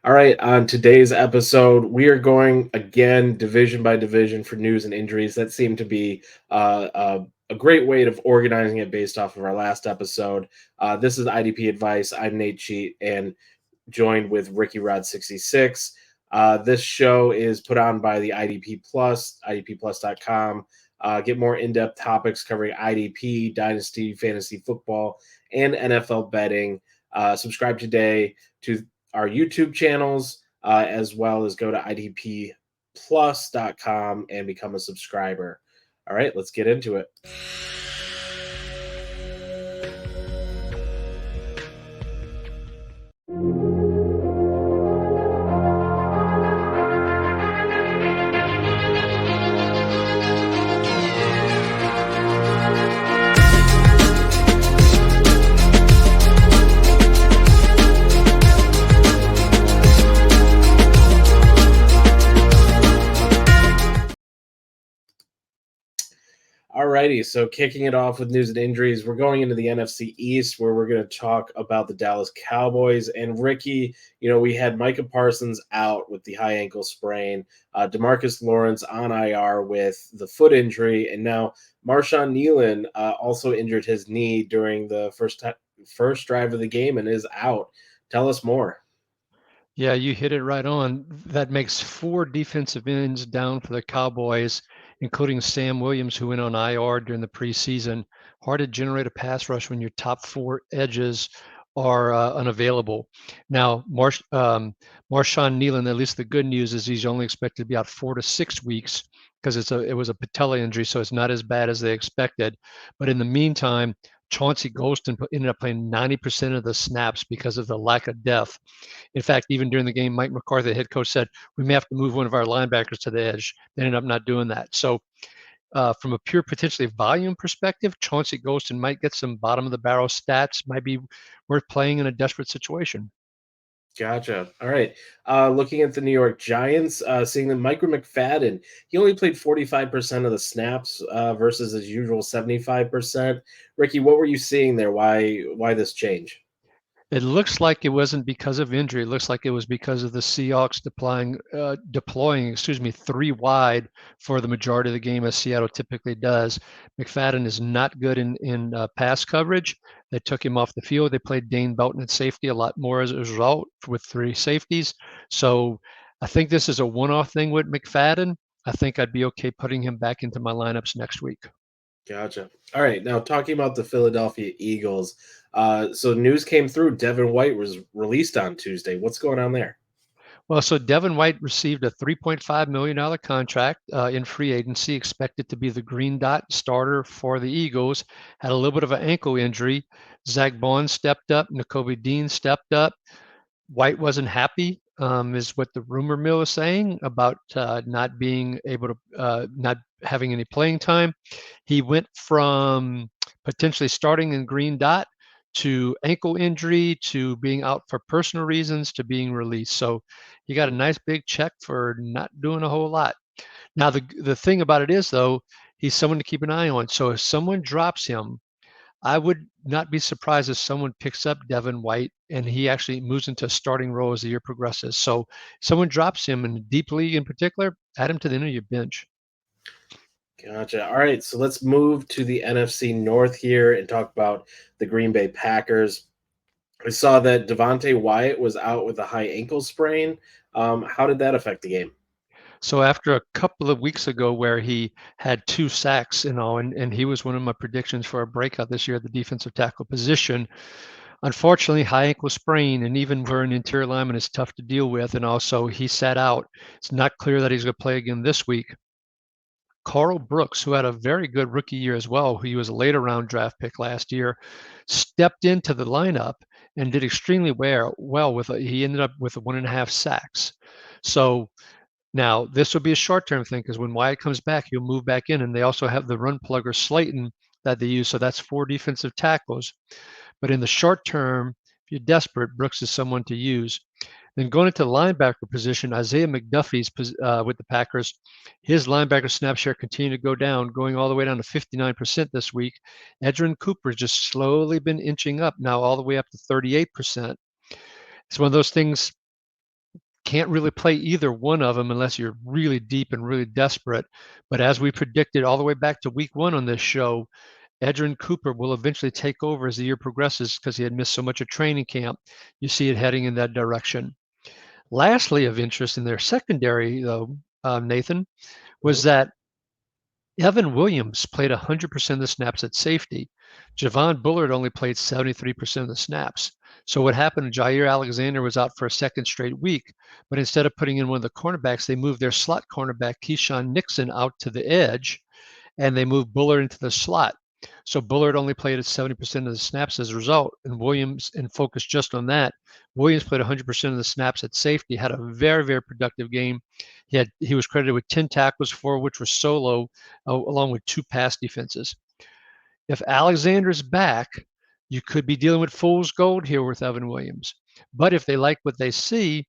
All right, on today's episode, we are going again division by division for news and injuries. That seemed to be a great way of organizing it based off of our last episode. This is IDP Advice. I'm Nate Cheat and joined with Ricky Rod 66. This show is put on by the IDP Plus, idpplus.com. Get more in-depth topics covering IDP, Dynasty, Fantasy Football, and NFL betting. Subscribe today to our YouTube channels, as well as go to idpplus.com and become a subscriber. All right, let's get into it. Alrighty, so kicking it off with news and injuries, we're going into the NFC East where we're going to talk about the Dallas Cowboys. And Ricky, we had Micah Parsons out with the high ankle sprain, DeMarcus Lawrence on IR with the foot injury, and now Marshawn Nealon also injured his knee during the first drive of the game and is out. Tell us more. Yeah, you hit it right on. That makes 4 defensive ends down for the Cowboys, including Sam Williams, who went on IR during the preseason. Hard to generate a pass rush when your top 4 edges are unavailable. Now, Marshawn Nealon, at least the good news is he's only expected to be out 4 to 6 weeks because it was a patella injury, so it's not as bad as they expected. But in the meantime, Chauncey Golston ended up playing 90% of the snaps because of the lack of depth. In fact, even during the game, Mike McCarthy, the head coach, said we may have to move one of our linebackers to the edge. They ended up not doing that. So, from a pure potentially volume perspective, Chauncey Golston might get some bottom of the barrel stats. Might be worth playing in a desperate situation. Gotcha. All right. Looking at the New York Giants, seeing that Micah McFadden, he only played 45% of the snaps versus his usual 75%. Ricky, what were you seeing there? Why this change? It looks like it wasn't because of injury. It looks like it was because of the Seahawks deploying 3 wide for the majority of the game, as Seattle typically does. McFadden is not good in pass coverage. They took him off the field. They played Dane Belton at safety a lot more as a result with 3 safeties. So I think this is a one-off thing with McFadden. I think I'd be okay putting him back into my lineups next week. Gotcha. All right. Now, talking about the Philadelphia Eagles. So news came through. Devin White was released on Tuesday. What's going on there? Well, so Devin White received a $3.5 million contract in free agency, expected to be the green dot starter for the Eagles. Had a little bit of an ankle injury. Zach Bond stepped up. Nakobe Dean stepped up. White wasn't happy, is what the rumor mill is saying about not being able to, not having any playing time. He went from potentially starting in green dot to ankle injury to being out for personal reasons to being released. So he got a nice big check for not doing a whole lot. Now the thing about it is though, he's someone to keep an eye on. So if someone drops him, I would not be surprised if someone picks up Devin White and he actually moves into a starting role as the year progresses. So someone drops him in a deep league in particular, add him to the end of your bench. Gotcha. All right, so let's move to the NFC North here and talk about the Green Bay Packers. I saw that Devonte Wyatt was out with a high ankle sprain. How did that affect the game? So after a couple of weeks ago where he had 2 sacks and all, and he was one of my predictions for a breakout this year at the defensive tackle position, unfortunately, high ankle sprain, and even where an interior lineman is tough to deal with, and also he sat out. It's not clear that he's going to play again this week. Carl Brooks, who had a very good rookie year as well, who was a later round draft pick last year, stepped into the lineup and did extremely well with he ended up with 1.5 sacks. So now this will be a short-term thing because when Wyatt comes back, he'll move back in, and they also have the run plugger Slayton that they use. So that's 4 defensive tackles. But in the short term, if you're desperate, Brooks is someone to use. Then going into the linebacker position, Isaiah McDuffie's with the Packers, his linebacker snap share continued to go down, going all the way down to 59% this week. Edgerrin Cooper's just slowly been inching up now all the way up to 38%. It's one of those things, can't really play either one of them unless you're really deep and really desperate. But as we predicted all the way back to week 1 on this show, Edgerrin Cooper will eventually take over as the year progresses because he had missed so much of training camp. You see it heading in that direction. Lastly, of interest in their secondary, though, Nathan, was Mhm. that Evan Williams played 100% of the snaps at safety. Javon Bullard only played 73% of the snaps. So what happened, Jair Alexander was out for a second straight week, but instead of putting in one of the cornerbacks, they moved their slot cornerback, Keyshawn Nixon, out to the edge, and they moved Bullard into the slot. So Bullard only played at 70% of the snaps as a result, and Williams, and focused just on that. Williams played 100% of the snaps at safety, had a very, very productive game. He was credited with 10 tackles, 4 of which were solo, along with 2 pass defenses. If Alexander's back, you could be dealing with fool's gold here with Evan Williams. But if they like what they see,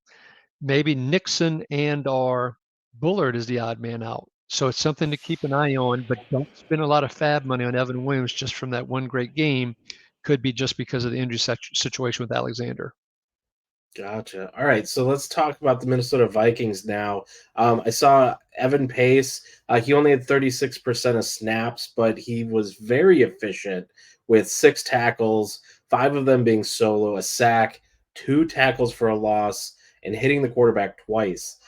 maybe Nixon and or Bullard is the odd man out. So it's something to keep an eye on, but don't spend a lot of fab money on Evan Williams just from that one great game. Could be just because of the injury situation with Alexander. Gotcha. All right, so let's talk about the Minnesota Vikings now. I saw Evan Pace. He only had 36% of snaps, but he was very efficient with 6 tackles, 5 of them being solo, a sack, 2 tackles for a loss, and hitting the quarterback twice.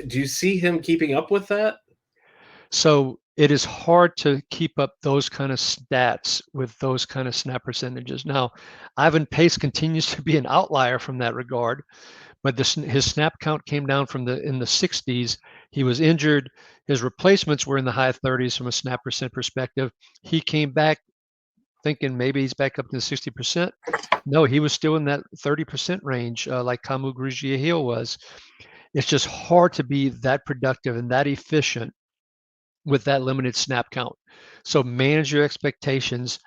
Do you see him keeping up with that? So it is hard to keep up those kind of stats with those kind of snap percentages. Now, Ivan Pace continues to be an outlier from that regard, but his snap count came down from in the 60s. He was injured. His replacements were in the high 30s from a snap percent perspective. He came back thinking maybe he's back up to 60%. No, he was still in that 30% range, like Kamu Grugier was. It's just hard to be that productive and that efficient with that limited snap count. So manage your expectations.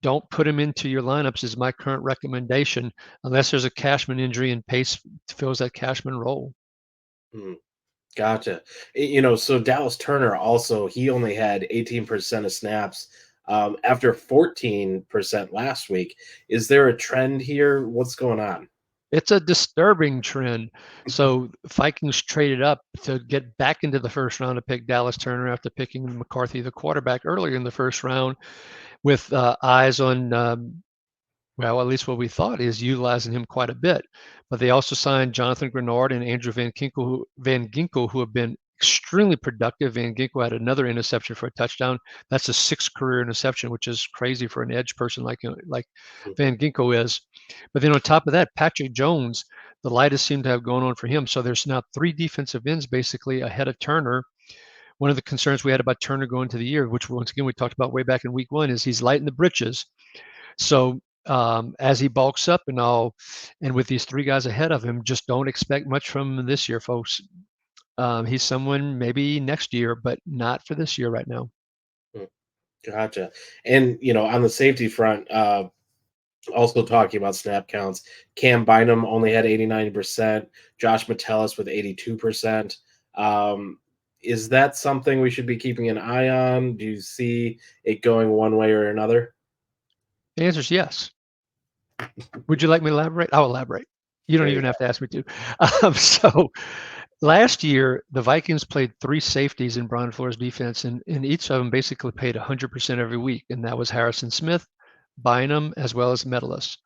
Don't put him into your lineups is my current recommendation, unless there's a Cashman injury and Pace fills that Cashman role. Hmm. Gotcha. So Dallas Turner also, he only had 18% of snaps after 14% last week. Is there a trend here? What's going on? It's a disturbing trend. So Vikings traded up to get back into the first round to pick Dallas Turner after picking McCarthy, the quarterback, earlier in the first round, with eyes on well, at least what we thought is utilizing him quite a bit. But they also signed Jonathan Grenard and Andrew Van Ginkel, who have been extremely productive. Van Ginkel had another interception for a touchdown. That's a 6th career interception, which is crazy for an edge person like Mhm. Van Ginkel is. But then on top of that, Patrick Jones, the lightest seemed to have gone on for him. So there's now 3 defensive ends basically ahead of Turner. One of the concerns we had about Turner going to the year, which once again we talked about way back in week 1, is he's light in the britches. So as he bulks up and with these 3 guys ahead of him, just don't expect much from him this year, folks. He's someone maybe next year, but not for this year right now. Mm, Gotcha. And on the safety front, also talking about snap counts, Cam Bynum only had 89%, Josh Metellus with 82%. Is that something we should be keeping an eye on? Do you see it going one way or another? The answer is yes. Would you like me to elaborate? I'll elaborate. You don't There you even go. have to ask me to. So last year, the Vikings played 3 safeties in Brian Flores defense, and each of them basically played 100% every week. And that was Harrison Smith, Bynum, as well as Metellus.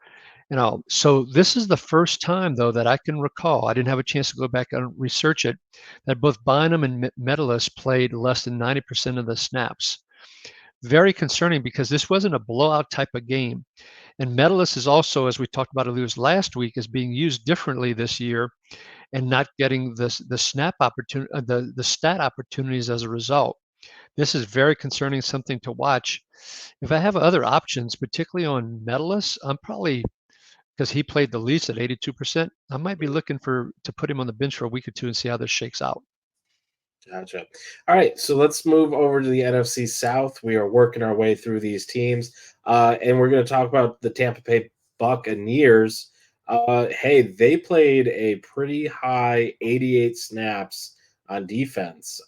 So this is the first time, though, that I can recall, I didn't have a chance to go back and research it, that both Bynum and Metellus played less than 90% of the snaps. Very concerning because this wasn't a blowout type of game. And Metellus is also, as we talked about it last week, is being used differently this year and not getting the snap opportunity, the stat opportunities as a result. This is very concerning, something to watch. If I have other options, particularly on Metellus, I'm probably, because he played the least at 82%, I might be looking to put him on the bench for a week or 2 and see how this shakes out. Gotcha. All right, so let's move over to the NFC South. We are working our way through these teams, and we're going to talk about the Tampa Bay Buccaneers. Hey, they played a pretty high 88 snaps on defense.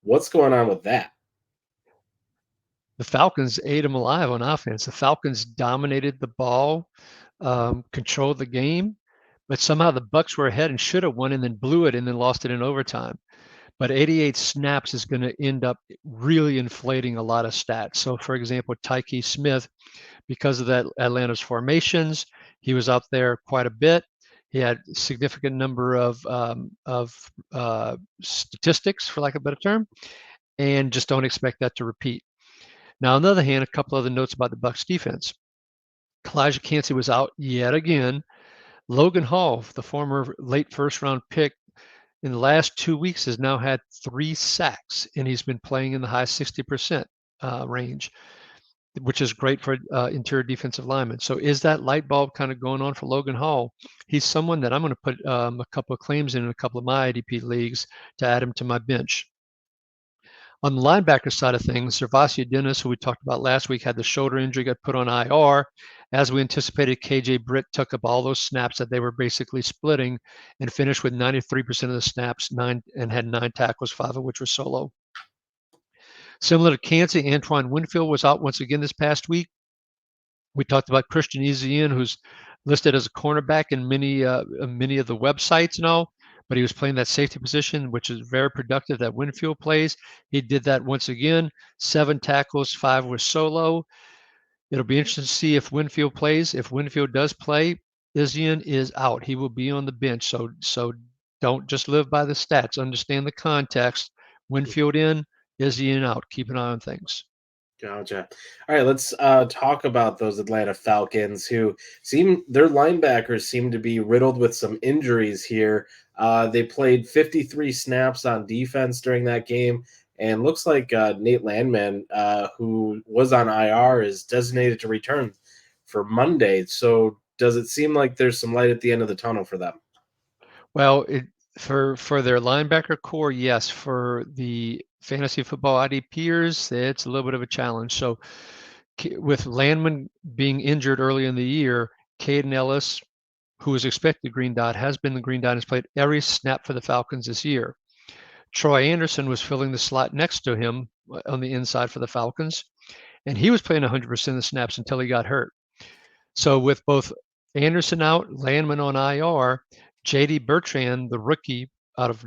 What's going on with that? The Falcons ate him alive on offense. The Falcons dominated the ball, controlled the game, but somehow the Bucs were ahead and should have won and then blew it and then lost it in overtime. But 88 snaps is going to end up really inflating a lot of stats. So, for example, Tyke Smith, because of that Atlanta's formations, he was out there quite a bit. He had a significant number of statistics, for lack of a better term, and just don't expect that to repeat. Now, on the other hand, a couple other notes about the Bucs defense. Kalijah Kancey was out yet again. Logan Hall, the former late first-round pick, in the last 2 weeks has now had 3 sacks, and he's been playing in the high 60% range, which is great for interior defensive linemen. So is that light bulb kind of going on for Logan Hall? He's someone that I'm going to put a couple of claims in a couple of my IDP leagues to add him to my bench. On the linebacker side of things, Servacio Dennis, who we talked about last week, had the shoulder injury, got put on IR. As we anticipated, KJ Britt took up all those snaps that they were basically splitting and finished with 93% of the snaps, and had 9 tackles, 5 of which were solo. Similar to Kancey, Antoine Winfield was out once again this past week. We talked about Christian Ezeudu, who's listed as a cornerback in many of the websites now, but he was playing that safety position, which is very productive that Winfield plays. He did that once again, 7 tackles, 5 were solo. It'll be interesting to see if Winfield plays. If Winfield does play, Ezeudu is out. He will be on the bench. So don't just live by the stats. Understand the context. Winfield in, Ezeudu out. Keep an eye on things. Gotcha. All right, let's talk about those Atlanta Falcons, who their linebackers seem to be riddled with some injuries here. They played 53 snaps on defense during that game, and looks like Nate Landman, who was on IR, is designated to return for Monday. So does it seem like there's some light at the end of the tunnel for them? Well, for their linebacker core, yes. For the fantasy football IDPers, it's a little bit of a challenge. So with Landman being injured early in the year, Caden Ellis, who was expected green dot, has been the green dot, has played every snap for the Falcons this year. Troy Anderson was filling the slot next to him on the inside for the Falcons, and he was playing 100% of the snaps until he got hurt. So with both Anderson out, Landman on IR, J.D. Bertrand, the rookie out of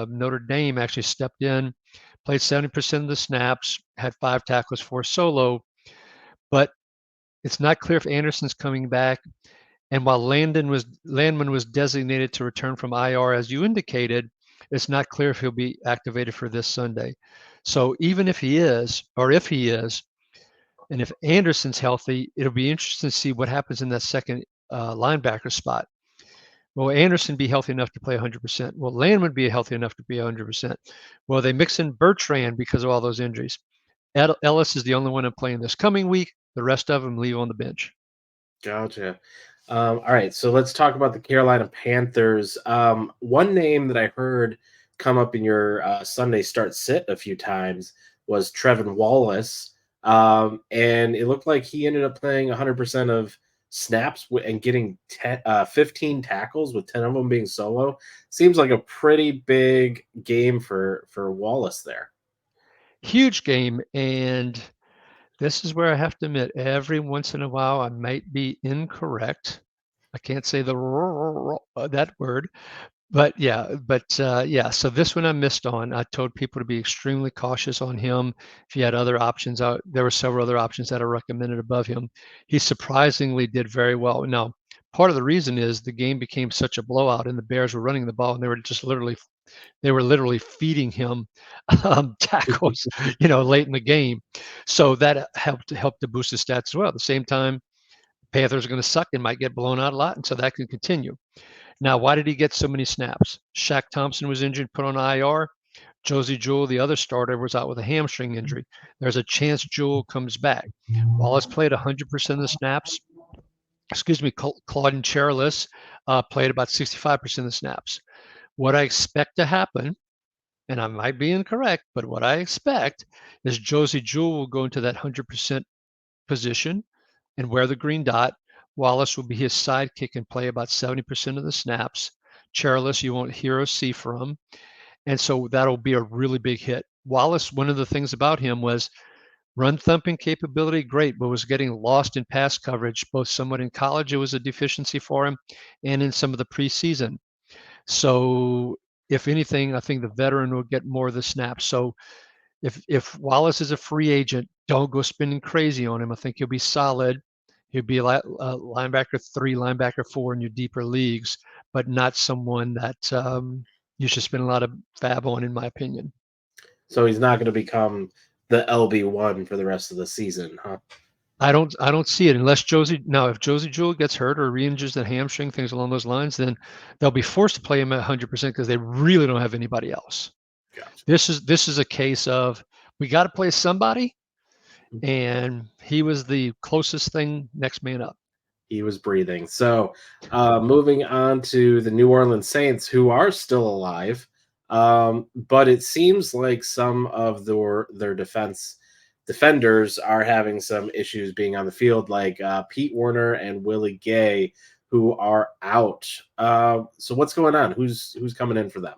Notre Dame, actually stepped in, played 70% of the snaps, had 5 tackles, 4 solo, but it's not clear if Anderson's coming back. And while Landman was designated to return from IR, as you indicated, it's not clear if he'll be activated for this Sunday. So even if he is, and if Anderson's healthy, it'll be interesting to see what happens in that second linebacker spot. Will Anderson be healthy enough to play 100%? Will Landman be healthy enough to be 100%? Well, they mix in Bertrand because of all those injuries. Ellis is the only one I'm playing this coming week. The rest of them leave on the bench. Gotcha. All right, so let's talk about the Carolina Panthers. One name that I heard come up in your Sunday start sit a few times was Trevin Wallace, and it looked like he ended up playing 100% of snaps and getting 15 tackles, with 10 of them being solo. Seems like a pretty big game for Wallace there. Huge game, and this is where I have to admit, every once in a while I might be incorrect. I can't say that word, but yeah. So this one I missed on. I told people to be extremely cautious on him. If you had other options out, there were several other options that I recommended above him. He surprisingly did very well. Now, part of the reason is the game became such a blowout, and the Bears were running the ball, and they were literally feeding him tackles, late in the game. So that helped to boost his stats as well. At the same time, Panthers are going to suck and might get blown out a lot, and so that can continue. Now, why did he get so many snaps? Shaq Thompson was injured, put on IR. Josie Jewell, the other starter, was out with a hamstring injury. There's a chance Jewell comes back. Wallace played 100% of the snaps. Claudin Cherlis played about 65% of the snaps. What I expect to happen, and I might be incorrect, but what I expect is Josie Jewell will go into that 100% position and wear the green dot. Wallace will be his sidekick and play about 70% of the snaps. Cherlis, you won't hear or see from. And so that'll be a really big hit. Wallace, one of the things about him was Run thumping capability, great, but was getting lost in pass coverage, both somewhat in college, it was a deficiency for him, and in some of the preseason. So, if anything, I think the veteran will get more of the snaps. So, if Wallace is a free agent, don't go spending crazy on him. I think he'll be solid. He'll be linebacker 3, linebacker 4 in your deeper leagues, but not someone that you should spend a lot of fab on, in my opinion. So he's not going to become the LB1 for the rest of the season, huh? I don't see it unless Josie. Now, if Josie Jewell gets hurt or re-injures the hamstring, things along those lines, then they'll be forced to play him at 100% because they really don't have anybody else. Gotcha. This is a case of we got to play somebody, and he was the closest thing next man up. He was breathing. So, moving on to the New Orleans Saints, who are still alive, but it seems like some of their defenders are having some issues being on the field, like Pete Werner and Willie Gay, who are out. So, what's going on? Who's coming in for them?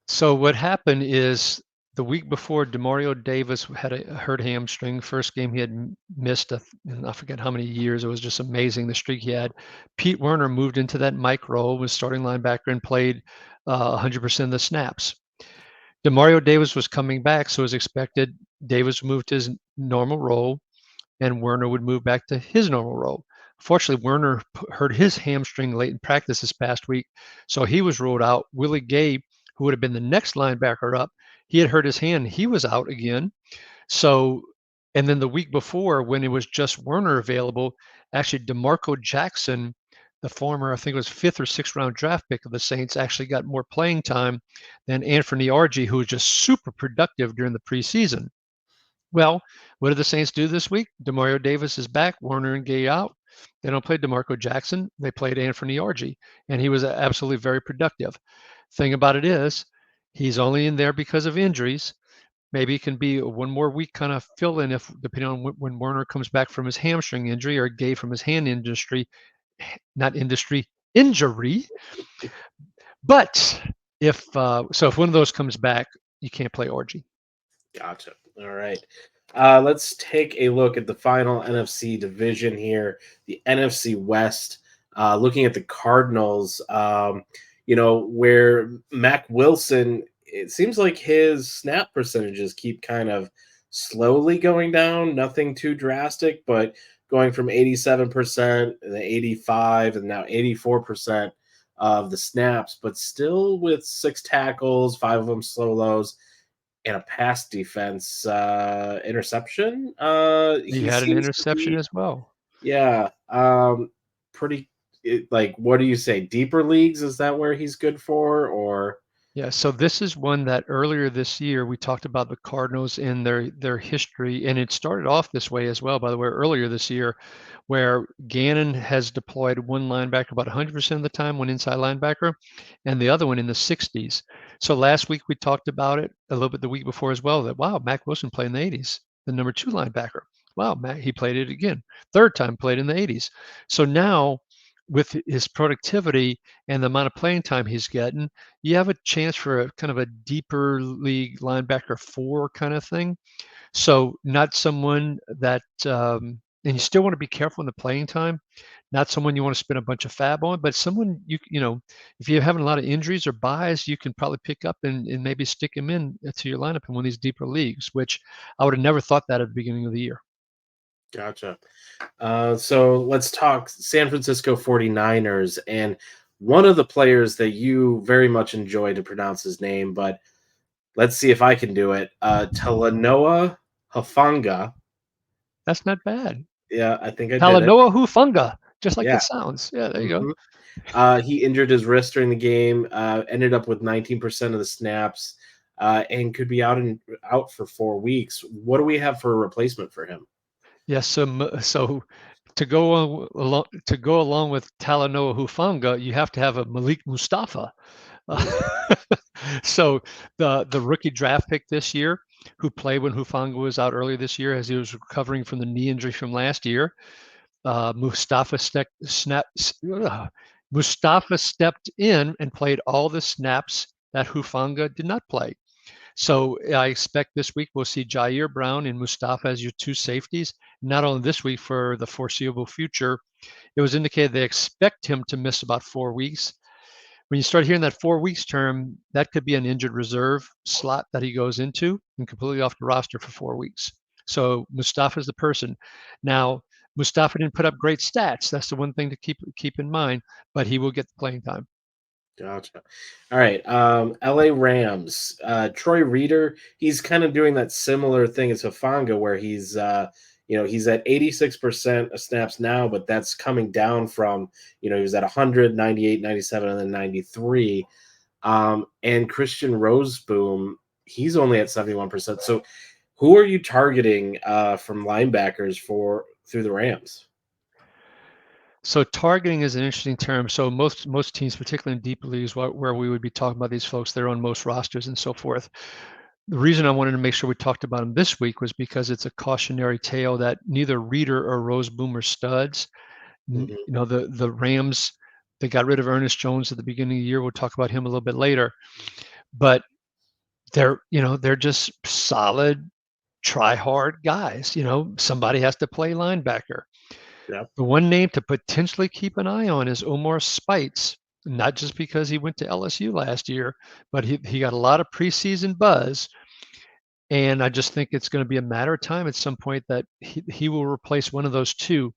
So what happened is the week before, Demario Davis had a hurt hamstring. First game he had missed, I forget how many years. It was just amazing, the streak he had. Pete Werner moved into that Mike role, was starting linebacker, and played 100% of the snaps. Demario Davis was coming back, so as expected, Davis moved to his normal role, and Werner would move back to his normal role. Fortunately, Werner hurt his hamstring late in practice this past week, so he was ruled out. Willie Gay, who would have been the next linebacker up, he had hurt his hand. He was out again. So, and then the week before, when it was just Werner available, actually DeMarco Jackson, the former, I think it was 5th or 6th round draft pick of the Saints, actually got more playing time than Anthony Argy, who was just super productive during the preseason. Well, what did the Saints do this week? Demario Davis is back, Werner and Gay out. They don't play DeMarco Jackson. They played Anthony Argy, and he was absolutely very productive. Thing about it is, he's only in there because of injuries. Maybe it can be a one more week kind of fill in, if depending on when Werner comes back from his hamstring injury, or Gay from his hand injury. But if if one of those comes back, you can't play Argy. Gotcha. All right. Let's take a look at the final NFC division here, the NFC West. Looking at the Cardinals, where Mac Wilson, it seems like his snap percentages keep kind of slowly going down. Nothing too drastic, but going from 87% and 85 and now 84% of the snaps, but still with 6 tackles, 5 of them solos, and a pass defense interception. He had an interception as well. Yeah. Pretty. What do you say? Deeper leagues? Is that where he's good for? Or Yeah, so this is one that earlier this year we talked about the Cardinals and their history, and it started off this way as well, by the way, earlier this year, where Gannon has deployed one linebacker about 100% of the time, one inside linebacker, and the other one in the 60s. So last week we talked about it a little bit the week before as well, that wow, Mac Wilson played in the 80s, the number 2 linebacker. Wow, Mac, he played it again. Third time played in the 80s. So now with his productivity and the amount of playing time he's getting, you have a chance for a kind of a deeper league linebacker 4 kind of thing. So not someone that, and you still want to be careful in the playing time. Not someone you want to spend a bunch of fab on, but someone if you're having a lot of injuries or buys, you can probably pick up and maybe stick him in to your lineup in one of these deeper leagues, which I would have never thought that at the beginning of the year. Gotcha. So let's talk San Francisco 49ers. And one of the players that you very much enjoy to pronounce his name, but let's see if I can do it. Talanoa Hufanga. That's not bad. Yeah, I think I did it. Talanoa Hufanga, just like Yeah. it sounds. Yeah, there you go. He injured his wrist during the game, ended up with 19% of the snaps, and could be out for 4 weeks. What do we have for a replacement for him? Yes, so to go along with Talanoa Hufanga, you have to have a Malik Mustafa. So the rookie draft pick this year, who played when Hufanga was out earlier this year as he was recovering from the knee injury from last year, Mustafa stepped in and played all the snaps that Hufanga did not play. So I expect this week we'll see Jair Brown and Mustafa as your two safeties. Not only this week, for the foreseeable future. It was indicated they expect him to miss about 4 weeks. When you start hearing that 4 weeks term, that could be an injured reserve slot that he goes into and completely off the roster for 4 weeks. So Mustafa's the person. Now, Mustafa didn't put up great stats. That's the one thing to keep in mind, but he will get the playing time. Gotcha. All right. LA Rams. Troy Reader, he's kind of doing that similar thing as Hufanga where he's at 86% of snaps now, but that's coming down from, he was at 100, 98, 97, and then 93. And Christian Roseboom, he's only at 71%. So who are you targeting from linebackers through the Rams? So targeting is an interesting term. So most teams, particularly in deep leagues, where we would be talking about these folks, they're on most rosters and so forth. The reason I wanted to make sure we talked about them this week was because it's a cautionary tale that neither Reader or Roseboom are studs. The Rams, they got rid of Ernest Jones at the beginning of the year. We'll talk about him a little bit later, but they're just solid, try hard guys. Somebody has to play linebacker. Yep. The one name to potentially keep an eye on is Omar Speights, not just because he went to LSU last year, but he got a lot of preseason buzz. And I just think it's going to be a matter of time at some point that he will replace one of those two.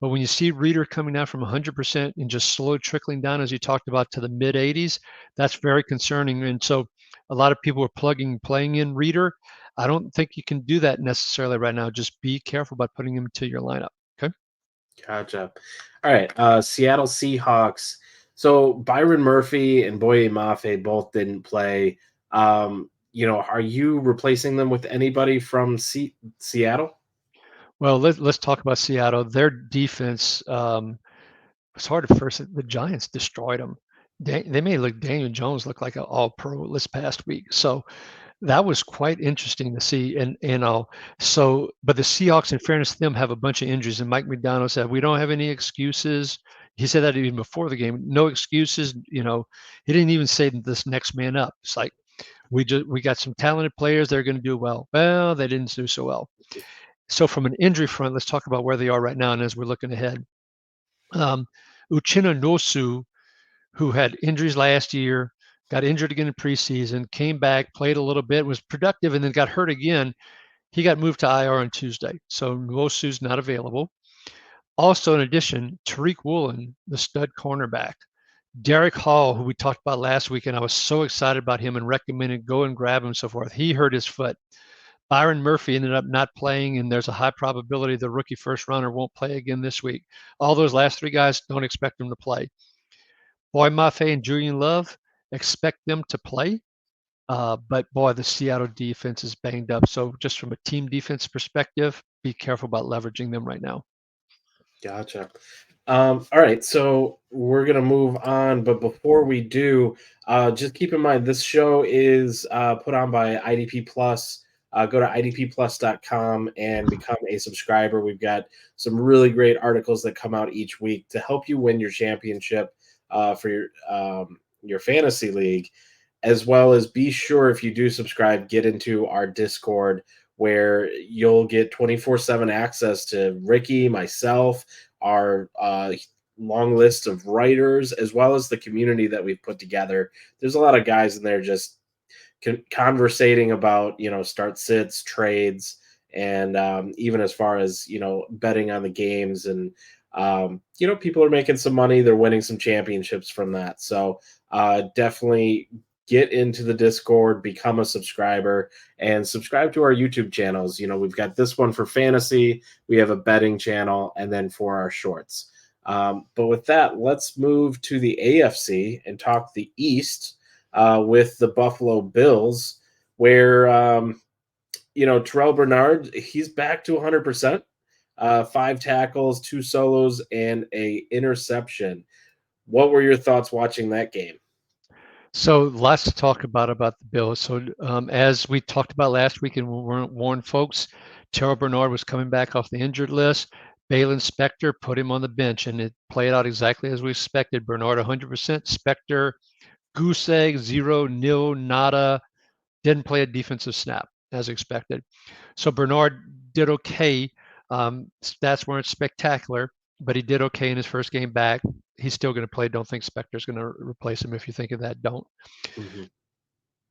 But when you see Reader coming down from 100% and just slow trickling down, as you talked about, to the mid 80s, that's very concerning. And so a lot of people are playing in Reader. I don't think you can do that necessarily right now. Just be careful about putting him into your lineup. Okay. Gotcha. All right. Seattle Seahawks. So Byron Murphy and Boye Mafe both didn't play. Are you replacing them with anybody from Seattle? Well, let's talk about Seattle. Their defense, it's hard at first. The Giants destroyed them. They made Daniel Jones look like an all-pro this past week. So that was quite interesting to see. But the Seahawks, in fairness to them, have a bunch of injuries. And Mike McDonald said, we don't have any excuses. He said that even before the game. No excuses. He didn't even say this next man up. It's like, we got some talented players. They're going to do well. Well, they didn't do so well. So from an injury front, let's talk about where they are right now. And as we're looking ahead, Uchenna Nwosu, who had injuries last year, got injured again in preseason, came back, played a little bit, was productive, and then got hurt again. He got moved to IR on Tuesday. So Nwosu's not available. Also, in addition, Tariq Woolen, the stud cornerback. Derek Hall, who we talked about last week, and I was so excited about him and recommended go and grab him and so forth. He hurt his foot. Byron Murphy ended up not playing, and there's a high probability the rookie first rounder won't play again this week. All those last three guys, don't expect them to play. Boye Mafe and Julian Love, expect them to play. But boy, the Seattle defense is banged up. So just from a team defense perspective, be careful about leveraging them right now. Gotcha. All right, so we're gonna move on, but before we do, just keep in mind this show is put on by IDP Plus. Go to idpplus.com and become a subscriber. We've got some really great articles that come out each week to help you win your championship for your fantasy league, as well as be sure if you do subscribe, get into our Discord where you'll get 24/7 access to Ricky, myself, our long list of writers, as well as the community that we've put together. There's a lot of guys in there just conversating about, start sits, trades, and even as far as, betting on the games. And, people are making some money. They're winning some championships from that. So definitely get into the Discord, become a subscriber, and subscribe to our YouTube channels. We've got this one for fantasy, we have a betting channel, and then for our shorts. But with that, let's move to the AFC and talk the East with the Buffalo Bills, where, Terrell Bernard, he's back to 100%, 5 tackles, 2 solos, and a interception. What were your thoughts watching that game? So lots to talk about the Bills. So as we talked about last week and we warned folks, Terrell Bernard was coming back off the injured list. Balin Spector put him on the bench, and it played out exactly as we expected. Bernard 100%, Spector goose egg, 0, nil, nada, didn't play a defensive snap as expected. So Bernard did okay. Stats weren't spectacular, but he did okay in his first game back. He's still going to play. Don't think Spector's going to replace him. If you think of that, don't. Mhm.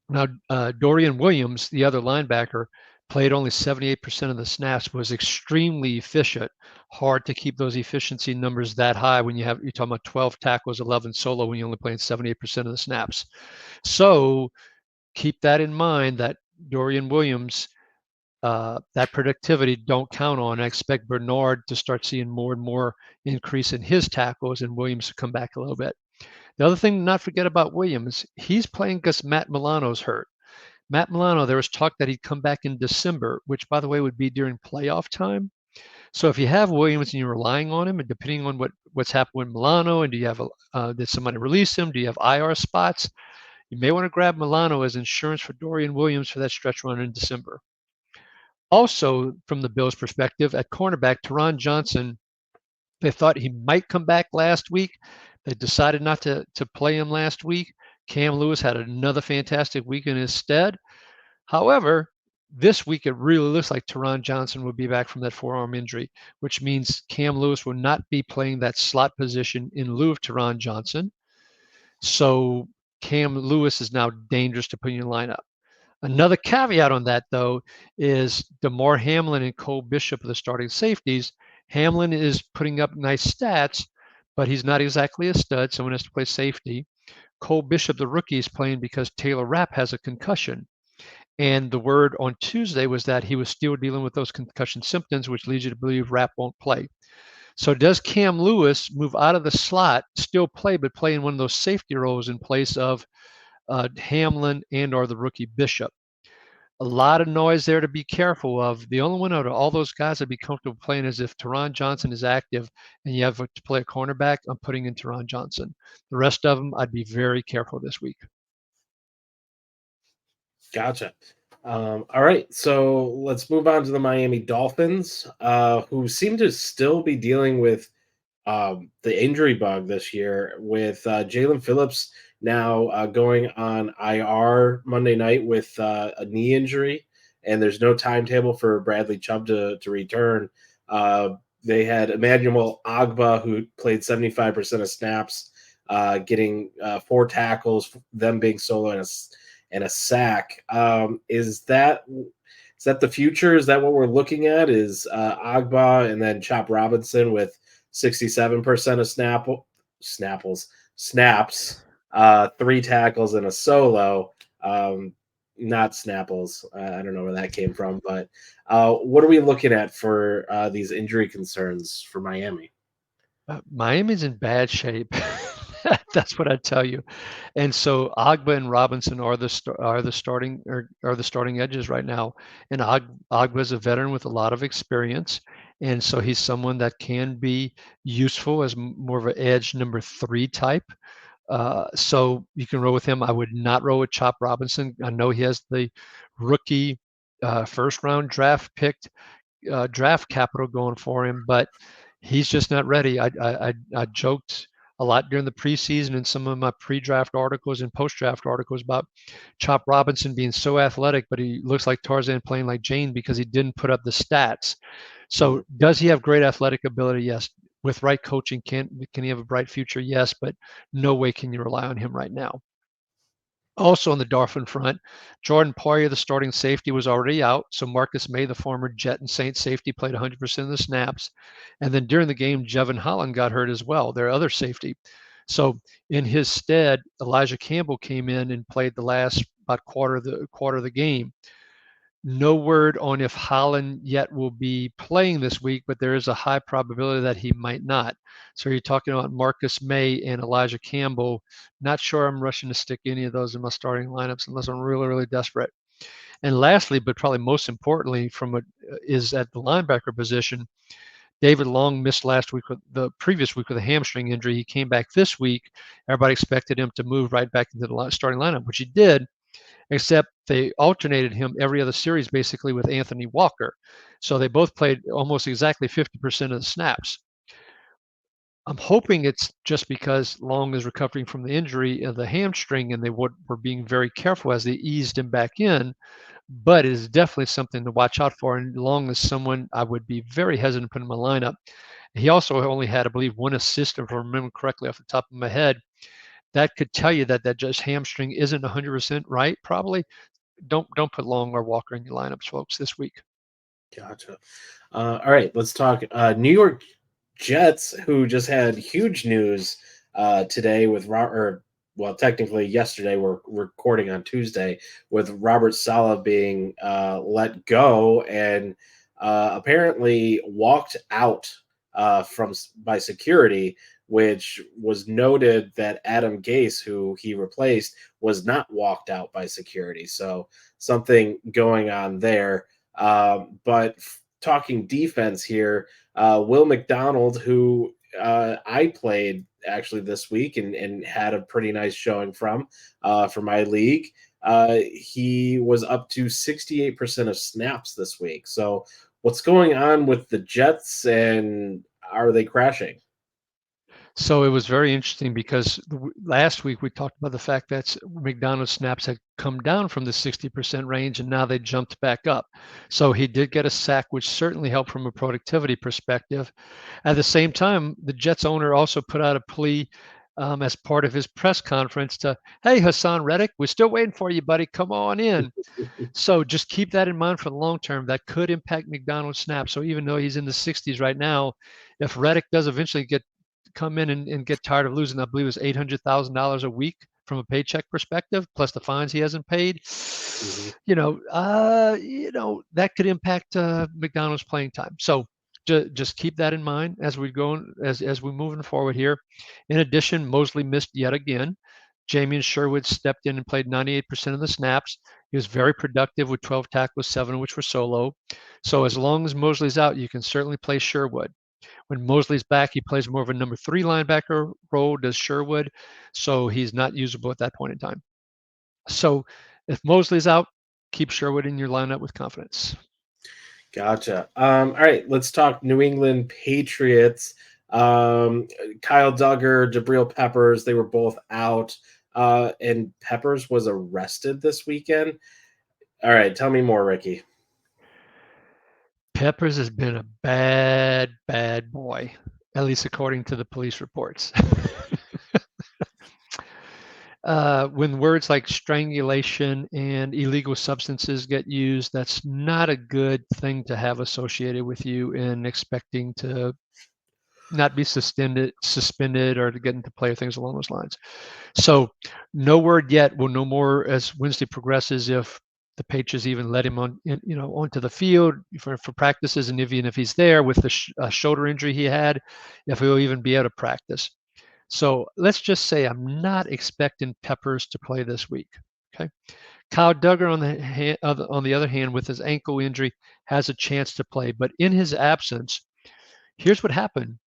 Now, Dorian Williams, the other linebacker, played only 78% of the snaps, was extremely efficient. Hard to keep those efficiency numbers that high when you're talking about 12 tackles, 11 solo, when you're only playing 78% of the snaps. So keep that in mind, that Dorian Williams, that productivity, don't count on. I expect Bernard to start seeing more and more increase in his tackles and Williams to come back a little bit. The other thing to not forget about Williams, he's playing because Matt Milano's hurt. Matt Milano, there was talk that he'd come back in December, which, by the way, would be during playoff time. So if you have Williams and you're relying on him, and depending on what's happened with Milano, and do you have did somebody release him? Do you have IR spots? You may want to grab Milano as insurance for Dorian Williams for that stretch run in December. Also, from the Bills' perspective, at cornerback, Teron Johnson, they thought he might come back last week. They decided not to play him last week. Cam Lewis had another fantastic week in his stead. However, this week it really looks like Teron Johnson will be back from that forearm injury, which means Cam Lewis will not be playing that slot position in lieu of Teron Johnson. So Cam Lewis is now dangerous to put in your lineup. Another caveat on that, though, is DeMar Hamlin and Cole Bishop are the starting safeties. Hamlin is putting up nice stats, but he's not exactly a stud. Someone has to play safety. Cole Bishop, the rookie, is playing because Taylor Rapp has a concussion. And the word on Tuesday was that he was still dealing with those concussion symptoms, which leads you to believe Rapp won't play. So does Cam Lewis move out of the slot, still play, but play in one of those safety roles in place of Hamlin and or the rookie Bishop? A lot of noise there to be careful of. The only one out of all those guys I'd be comfortable playing is if Teron Johnson is active and you have to play a cornerback, I'm putting in Teron Johnson. The rest of them, I'd be very careful this week. Gotcha. All right, so let's move on to the Miami Dolphins, who seem to still be dealing with the injury bug this year, with Jalen Phillips now going on IR Monday night with a knee injury, and there's no timetable for Bradley Chubb to return. They had Emmanuel Agba, who played 75% of snaps, getting 4 tackles, them being solo and a sack. Is that the future? Is that what we're looking at? Is Agba and then Chop Robinson with 67% of snaps, 3 tackles and a solo. Not Snapples. I don't know where that came from, but what are we looking at for these injury concerns for Miami? Miami's in bad shape. That's what I tell you. And so Agba and Robinson are the starting edges right now. And Agba is a veteran with a lot of experience, and so he's someone that can be useful as more of an edge number 3 type. So you can roll with him. I would not roll with Chop Robinson. I know he has the rookie first round draft picked draft capital going for him, but he's just not ready. I joked a lot during the preseason in some of my pre-draft articles and post-draft articles about Chop Robinson being so athletic, but he looks like Tarzan playing like Jane because he didn't put up the stats. So does he have great athletic ability? Yes. With right coaching, can he have a bright future? Yes, but no way can you rely on him right now. Also on the Dolphin front, Jordan Poyer, the starting safety, was already out. So Marcus May, the former Jet and Saints safety, played 100% of the snaps. And then during the game, Jevon Holland got hurt as well, their other safety. So in his stead, Elijah Campbell came in and played the last about quarter of the game. No word on if Holland yet will be playing this week, but there is a high probability that he might not. So you're talking about Marcus May and Elijah Campbell. Not sure I'm rushing to stick any of those in my starting lineups unless I'm really, really desperate. And lastly, but probably most importantly, is at the linebacker position. David Long missed the previous week with a hamstring injury. He came back this week. Everybody expected him to move right back into the starting lineup, which he did, except they alternated him every other series basically with Anthony Walker. So they both played almost exactly 50% of the snaps. I'm hoping it's just because Long is recovering from the injury of the hamstring, and they were being very careful as they eased him back in. But it is definitely something to watch out for. And Long is someone I would be very hesitant to put in my lineup. He also only had, I believe, one assist, if I remember correctly off the top of my head. That could tell you that just hamstring isn't 100% right. Probably don't put Long or Walker in your lineups, folks, this week. Gotcha. All right, let's talk New York Jets, who just had huge news today with well, technically yesterday. We're recording on Tuesday with Robert Saleh being let go and apparently walked out by security, which was noted that Adam Gase, who he replaced, was not walked out by security. So something going on there. But talking defense here, Will McDonald, who I played actually this week and had a pretty nice showing for my league. He was up to 68% of snaps this week. So what's going on with the Jets, and are they crashing? So it was very interesting because last week we talked about the fact that McDonald's snaps had come down from the 60% range and now they jumped back up. So he did get a sack, which certainly helped from a productivity perspective. At the same time, the Jets owner also put out a plea as part of his press conference to, hey, Hassan Reddick, we're still waiting for you, buddy. Come on in. So just keep that in mind for the long term. That could impact McDonald's snaps. So even though he's in the 60s right now, if Reddick does eventually come in and get tired of losing, I believe it was $800,000 a week from a paycheck perspective, plus the fines he hasn't paid. Mm-hmm. That could impact McDonald's playing time. So just keep that in mind as we go as we're moving forward here. In addition, Mosley missed yet again. Jamien Sherwood stepped in and played 98% of the snaps. He was very productive with 12 tackles, 7 of which were solo. So as long as Mosley's out, you can certainly play Sherwood. When Mosley's back, he plays more of a number 3 linebacker role, does Sherwood. So he's not usable at that point in time. So if Mosley's out, keep Sherwood in your lineup with confidence. Gotcha. All right, let's talk New England Patriots. Kyle Duggar, Jabril Peppers, they were both out. And Peppers was arrested this weekend. All right, tell me more, Ricky. Peppers has been a bad, bad boy, at least according to the police reports. When words like strangulation and illegal substances get used, that's not a good thing to have associated with you and expecting to not be suspended or to get into play or things along those lines. So no word yet. We'll know more as Wednesday progresses if the Patriots even let him onto the field for practices, and even if he's there with the shoulder injury he had, if he'll even be able to practice. So let's just say I'm not expecting Peppers to play this week. Okay. Kyle Duggar, on the other hand, with his ankle injury, has a chance to play. But in his absence, here's what happened.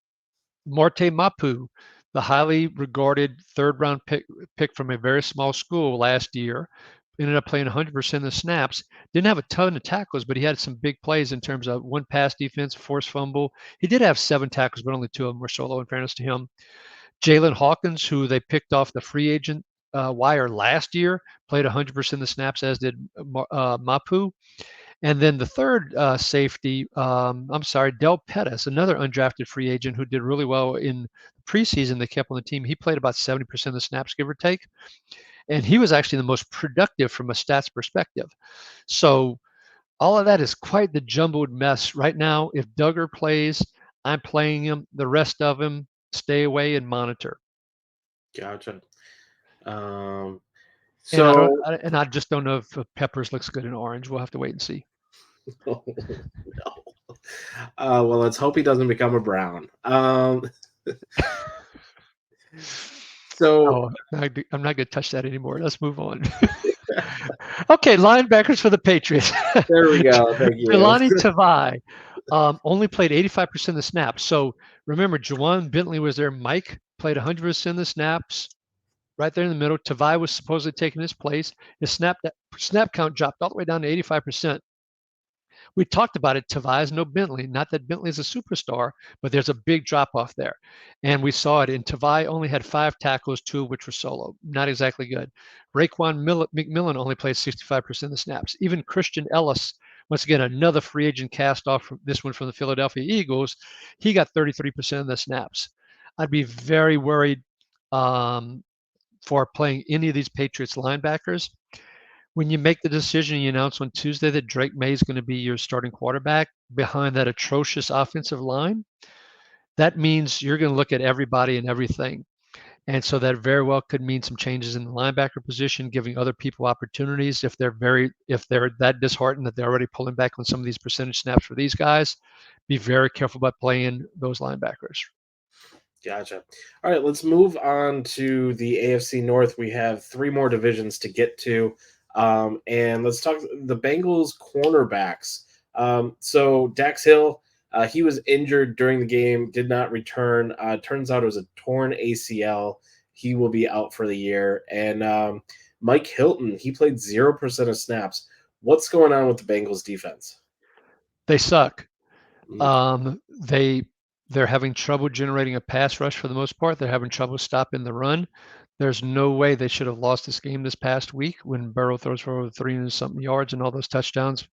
Marte Mapu, the highly regarded third-round pick from a very small school last year, ended up playing 100% of the snaps. Didn't have a ton of tackles, but he had some big plays in terms of one pass defense, forced fumble. He did have 7 tackles, but only 2 of them were solo, in fairness to him. Jalen Hawkins, who they picked off the free agent wire last year, played 100% of the snaps, as did Mapu. And then the third safety, Del Pettis, another undrafted free agent who did really well in preseason. They kept on the team. He played about 70% of the snaps, give or take. And he was actually the most productive from a stats perspective. So all of that is quite the jumbled mess right now. If Duggar plays, I'm playing him. The rest of him, stay away and monitor. Gotcha. And I just don't know if Peppers looks good in orange. We'll have to wait and see. Oh, no. Well, let's hope he doesn't become a Brown. So I'm not going to touch that anymore. Let's move on. Okay, linebackers for the Patriots. There we go. Thank you. Jelani Tavai only played 85% of the snaps. So remember, Juwan Bentley was there. Mike played 100% of the snaps. Right there in the middle. Tavai was supposedly taking his place. His snap count dropped all the way down to 85%. We talked about it. Tavai, no Bentley. Not that Bentley is a superstar, but there's a big drop off there. And we saw it. And Tavai only had 5 tackles, 2 of which were solo. Not exactly good. Raekwon McMillan only played 65% of the snaps. Even Christian Ellis, once again, another free agent cast off from this one from the Philadelphia Eagles, he got 33% of the snaps. I'd be very worried for playing any of these Patriots linebackers. When you make the decision, you announce on Tuesday that Drake May is going to be your starting quarterback behind that atrocious offensive line, that means you're going to look at everybody and everything. And so that very well could mean some changes in the linebacker position, giving other people opportunities if they're that disheartened that they're already pulling back on some of these percentage snaps for these guys. Be very careful about playing those linebackers. Gotcha. All right, let's move on to the AFC North. We have 3 more divisions to get to. And let's talk the Bengals cornerbacks. So Dax Hill, he was injured during the game, did not return. Turns out it was a torn ACL. He will be out for the year. And Mike Hilton, he played 0% of snaps. What's going on with the Bengals defense? They suck. They're having trouble generating a pass rush for the most part. They're having trouble stopping the run. There's no way they should have lost this game this past week when Burrow throws for over 300-something yards and all those touchdowns.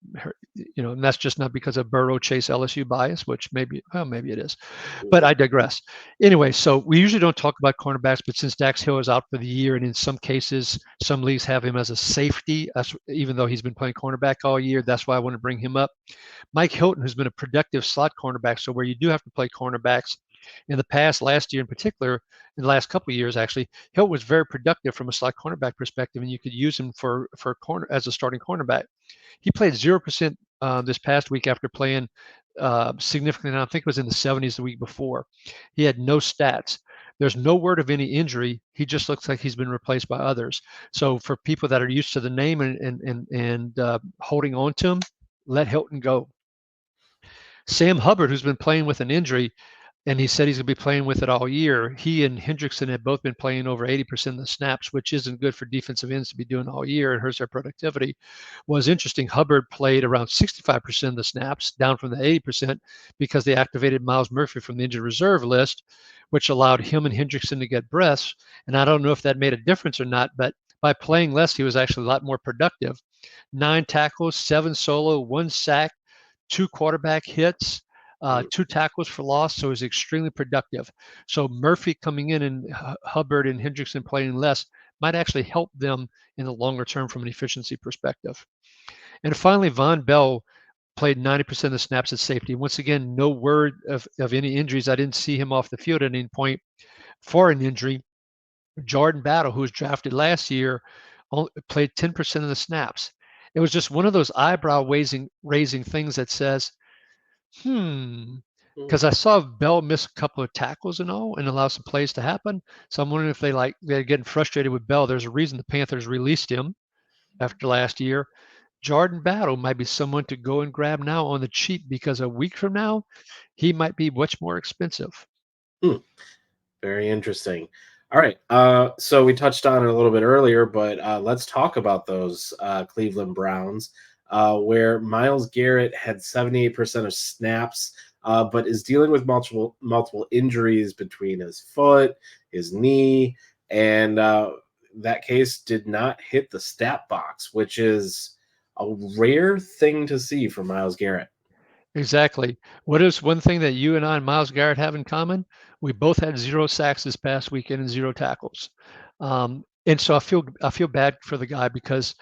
And that's just not because of Burrow Chase LSU bias, which maybe it is. But I digress. Anyway, so we usually don't talk about cornerbacks, but since Dax Hill is out for the year, and in some cases, some leagues have him as a safety, even though he's been playing cornerback all year, that's why I want to bring him up. Mike Hilton has been a productive slot cornerback, so where you do have to play cornerbacks, in the past, last year in particular, in the last couple of years actually, Hilton was very productive from a slot cornerback perspective, and you could use him for corner as a starting cornerback. He played 0% this past week after playing significantly. I think it was in the 70s the week before. He had no stats. There's no word of any injury. He just looks like he's been replaced by others. So for people that are used to the name and holding on to him, let Hilton go. Sam Hubbard, who's been playing with an injury, and he said he's going to be playing with it all year. He and Hendrickson have both been playing over 80% of the snaps, which isn't good for defensive ends to be doing all year. It hurts their productivity. Was interesting. Hubbard played around 65% of the snaps, down from the 80%, because they activated Miles Murphy from the injured reserve list, which allowed him and Hendrickson to get breaths. And I don't know if that made a difference or not, but by playing less, he was actually a lot more productive. 9 tackles, 7 solo, 1 sack, 2 quarterback hits. 2 tackles for loss, so it was extremely productive. So Murphy coming in and Hubbard and Hendrickson playing less might actually help them in the longer term from an efficiency perspective. And finally, Von Bell played 90% of the snaps at safety. Once again, no word of any injuries. I didn't see him off the field at any point for an injury. Jordan Battle, who was drafted last year, played 10% of the snaps. It was just one of those eyebrow raising things that says, because I saw Bell miss a couple of tackles and all and allow some plays to happen. So I'm wondering if they're getting frustrated with Bell. There's a reason the Panthers released him after last year. Jordan Battle might be someone to go and grab now on the cheap, because a week from now, he might be much more expensive. Very interesting. All right. So we touched on it a little bit earlier, but let's talk about those Cleveland Browns, where Myles Garrett had 78% of snaps, but is dealing with multiple injuries between his foot, his knee, and that case did not hit the stat box, which is a rare thing to see for Myles Garrett. Exactly. What is one thing that you and I and Myles Garrett have in common? We both had 0 sacks this past weekend and 0 tackles. And so I feel bad for the guy, because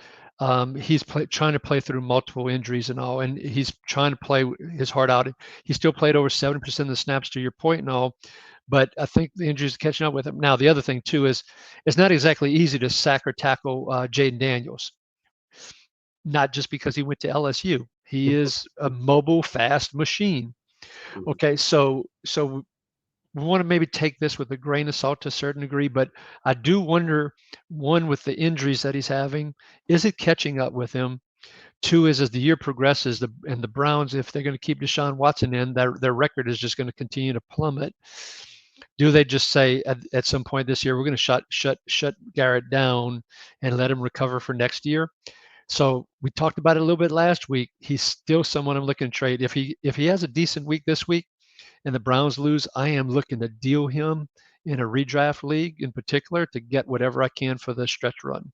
he's trying to play through multiple injuries and all, and he's trying to play his heart out. He still played over 7% of the snaps, to your point and all, but I think the injuries are catching up with him. Now, the other thing too is it's not exactly easy to sack or tackle Jaden Daniels. Not just because he went to LSU. He is a mobile, fast machine. Okay, so we want to maybe take this with a grain of salt to a certain degree, but I do wonder, one, with the injuries that he's having, is it catching up with him? 2 is, as the year progresses, the Browns, if they're going to keep Deshaun Watson in, their record is just going to continue to plummet. Do they just say at some point this year, we're going to shut Garrett down and let him recover for next year? So we talked about it a little bit last week. He's still someone I'm looking to trade. If he has a decent week this week and the Browns lose, I am looking to deal him in a redraft league in particular to get whatever I can for the stretch run.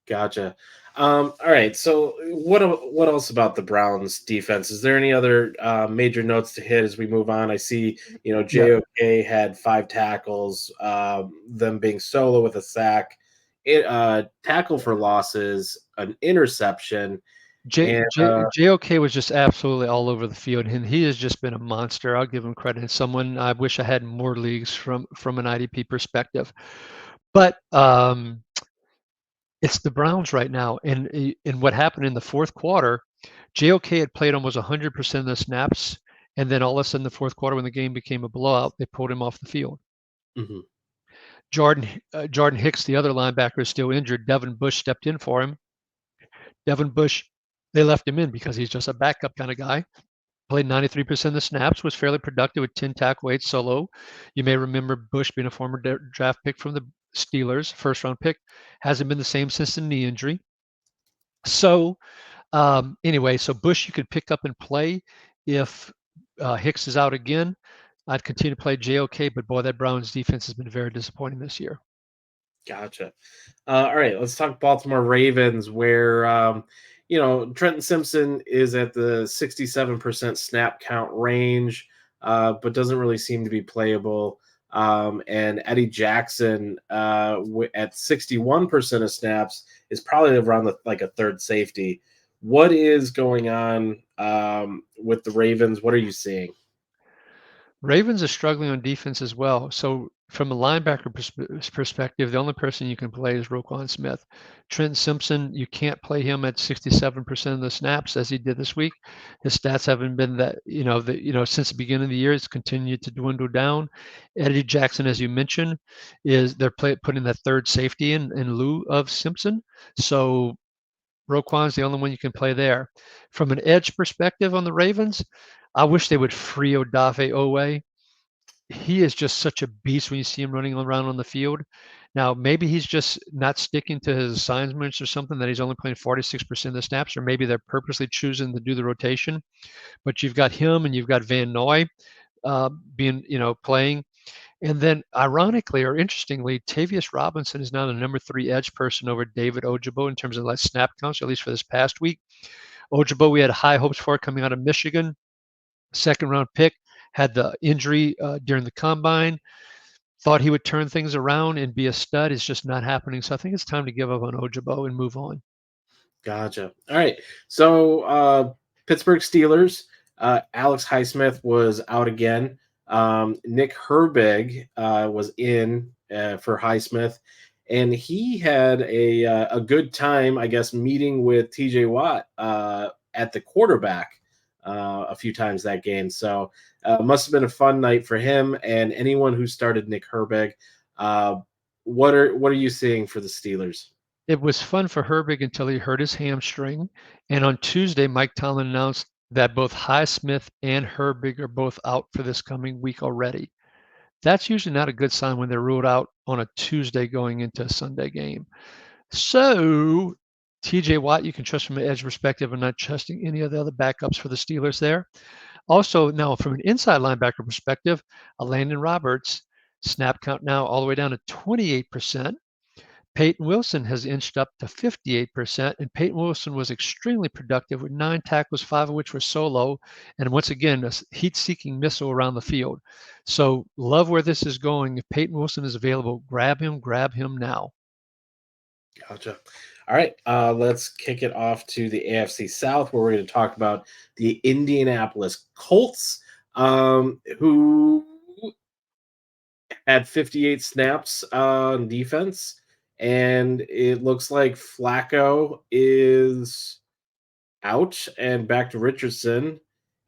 Gotcha. All right. So, what else about the Browns defense? Is there any other major notes to hit as we move on? I see, Yeah. JOK had 5 tackles, them being solo with a sack, tackle for losses, an interception, and JOK was just absolutely all over the field, and he has just been a monster. I'll give him credit. And someone I wish I had in more leagues from an IDP perspective. But it's the Browns right now, and what happened in the fourth quarter, JOK had played almost 100% of the snaps, and then all of a sudden, the fourth quarter, when the game became a blowout, they pulled him off the field. mhm, Jordan Hicks, the other linebacker, is still injured. Devin Bush stepped in for him. Devin Bush, they left him in because he's just a backup kind of guy. Played 93% of the snaps, was fairly productive with 10 tackle, 8 solo. You may remember Bush being a former draft pick from the Steelers, first round pick. Hasn't been the same since the knee injury. So anyway, so Bush you could pick up and play if Hicks is out again. I'd continue to play JOK, but boy, that Browns defense has been very disappointing this year. gotcha. All right, let's talk Baltimore Ravens, where Trenton Simpson is at the 67% snap count range, but doesn't really seem to be playable. And Eddie Jackson at 61% of snaps is probably around like a third safety. What is going on with the Ravens? What are you seeing? Ravens are struggling on defense as well. So from a linebacker perspective, the only person you can play is Roquan Smith. Trent Simpson, you can't play him at 67% of the snaps as he did this week. His stats haven't been that, since the beginning of the year, it's continued to dwindle down. Eddie Jackson, as you mentioned, they're putting that third safety in lieu of Simpson. So Roquan's the only one you can play there. From an edge perspective on the Ravens, I wish they would free Odafe Owe. He is just such a beast when you see him running around on the field. Now, maybe he's just not sticking to his assignments or something, that he's only playing 46% of the snaps, or maybe they're purposely choosing to do the rotation. But you've got him and you've got Van Noy playing. And then, ironically or interestingly, Tavius Robinson is now the number 3 edge person over David Ojabo in terms of like snap counts, at least for this past week. Ojabo, we had high hopes for coming out of Michigan, second round pick, had the injury during the combine. Thought he would turn things around and be a stud. It's just not happening. So I think it's time to give up on Ojabo and move on. Gotcha. All right. So Pittsburgh Steelers, Alex Highsmith was out again. Nick Herbig was in for Highsmith, and he had a good time, I guess, meeting with TJ Watt at the quarterback a few times that game. So must have been a fun night for him and anyone who started Nick Herbig. What are you seeing for the Steelers? It was fun for Herbig until he hurt his hamstring. And on Tuesday, Mike Tomlin announced that both Highsmith and Herbig are both out for this coming week already. That's usually not a good sign when they're ruled out on a Tuesday going into a Sunday game. So TJ Watt, you can trust from an edge perspective. I'm not trusting any of the other backups for the Steelers there. Also, now from an inside linebacker perspective, Landon Roberts, snap count now all the way down to 28%. Peyton Wilson has inched up to 58%, and Peyton Wilson was extremely productive with 9 tackles, 5 of which were solo, and once again, a heat-seeking missile around the field. So love where this is going. If Peyton Wilson is available, grab him now. Gotcha. All right, let's kick it off to the AFC South, where we're going to talk about the Indianapolis Colts, who had 58 snaps on defense, and it looks like Flacco is out and back to Richardson,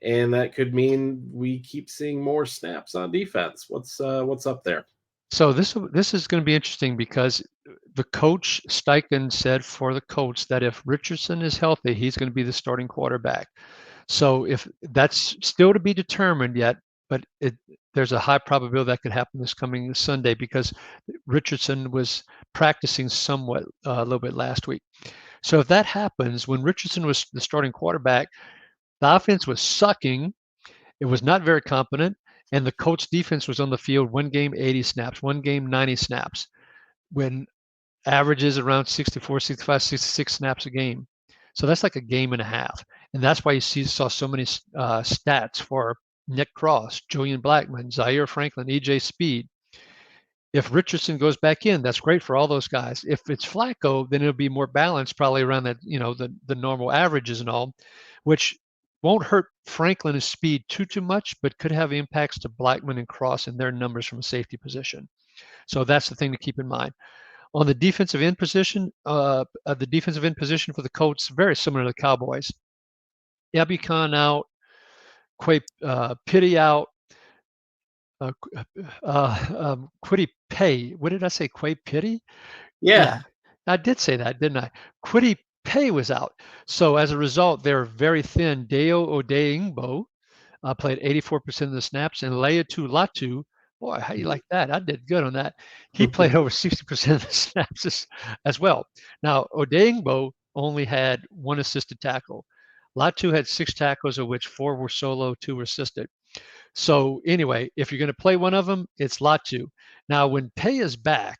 and that could mean we keep seeing more snaps on defense. What's up there? So this is going to be interesting because the coach Steichen said for the Colts that if Richardson is healthy, he's going to be the starting quarterback. So if that's still to be determined yet, but there's a high probability that could happen this coming Sunday because Richardson was practicing somewhat a little bit last week. So if that happens, when Richardson was the starting quarterback, the offense was sucking. It was not very competent, and the Colts defense was on the field one game 80 snaps, one game 90 snaps, when averages around 64, 65, 66 snaps a game. So that's like a game and a half. And that's why you saw so many stats for Nick Cross, Julian Blackmon, Zaire Franklin, EJ Speed. If Richardson goes back in, that's great for all those guys. If it's Flacco, then it'll be more balanced, probably around that, the normal averages and all, which won't hurt Franklin's speed too much, but could have impacts to Blackmon and Cross and their numbers from a safety position. So that's the thing to keep in mind. On the defensive end position, for the Colts, very similar to the Cowboys. Ebukam out, Pitty out, Kwity Paye. What did I say? Pitty? Yeah. I did say that, didn't I? Kwity Paye was out. So as a result, they're very thin. Deo Odeingbo played 84% of the snaps, and Laiatu Latu, boy, how you like that? I did good on that. He played over 60% of the snaps as well. Now, Odeingbo only had one assisted tackle. Latu had 6 tackles, of which 4 were solo, 2 were assisted. So anyway, if you're going to play one of them, it's Latu. Now, when Paye is back,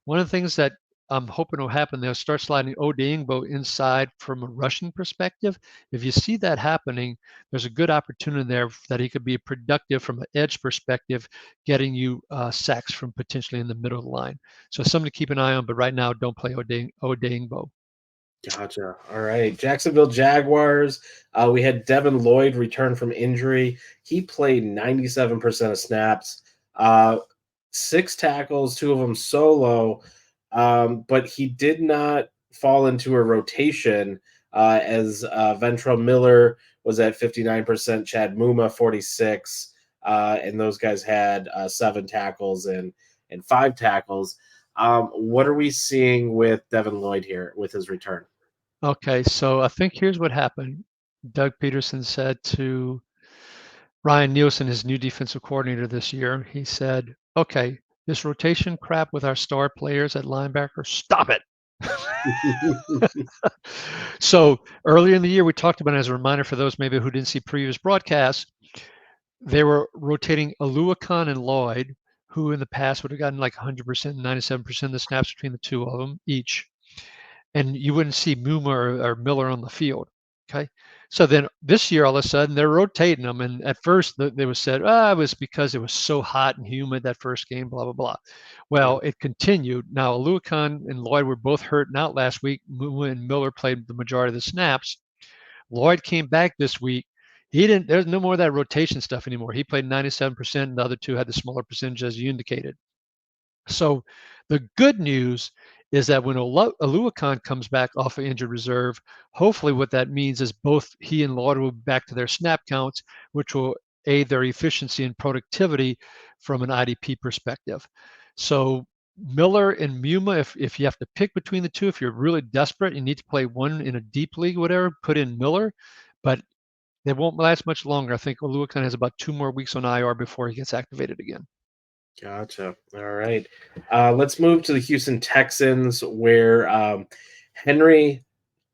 one of the things that I'm hoping will happen, they'll start sliding Odeingbo inside from a rushing perspective. If you see that happening, there's a good opportunity there that he could be productive from an edge perspective, getting you sacks from potentially in the middle of the line. So something to keep an eye on, but right now, don't play Odeingbo. Gotcha. All right. Jacksonville Jaguars. We had Devin Lloyd return from injury. He played 97% of snaps, 6 tackles, 2 of them solo, but he did not fall into a rotation as Ventrell Miller was at 59%, Chad Muma 46, and those guys had 7 tackles and 5 tackles. What are we seeing with Devin Lloyd here with his return? Okay, so I think here's what happened. Doug Peterson said to Ryan Nielsen, his new defensive coordinator this year, he said, okay, this rotation crap with our star players at linebacker, stop it. So earlier in the year, we talked about, as a reminder for those maybe who didn't see previous broadcasts, they were rotating Aluakon and Lloyd, who in the past would have gotten like 100%, 97% of the snaps between the two of them each. And you wouldn't see Muma or Miller on the field. Okay. So then this year, all of a sudden, they're rotating them. And at first, they was said, it was because it was so hot and humid that first game, blah, blah, blah. Well, it continued. Now, Aluakon and Lloyd were both hurt and out last week. Muma and Miller played the majority of the snaps. Lloyd came back this week. There's no more of that rotation stuff anymore. He played 97%, and the other two had the smaller percentage, as you indicated. So the good news is that when Aluakon comes back off of injured reserve, hopefully what that means is both he and Lloyd will be back to their snap counts, which will aid their efficiency and productivity from an IDP perspective. So Miller and Muma, if you have to pick between the two, if you're really desperate, you need to play one in a deep league, whatever, put in Miller, but they won't last much longer. I think Aluakon has about 2 more weeks on IR before he gets activated again. Gotcha. All right. Let's move to the Houston Texans, where Henry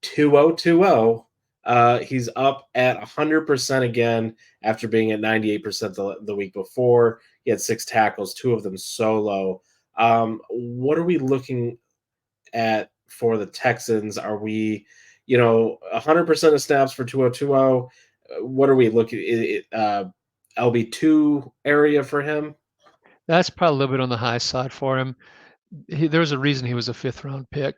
2020, he's up at 100% again after being at 98% the week before. He had 6 tackles, 2 of them solo. What are we looking at for the Texans? Are we, 100% of snaps for 2020? What are we looking at? LB2 area for him? That's probably a little bit on the high side for him. There's a reason he was a 5th round pick.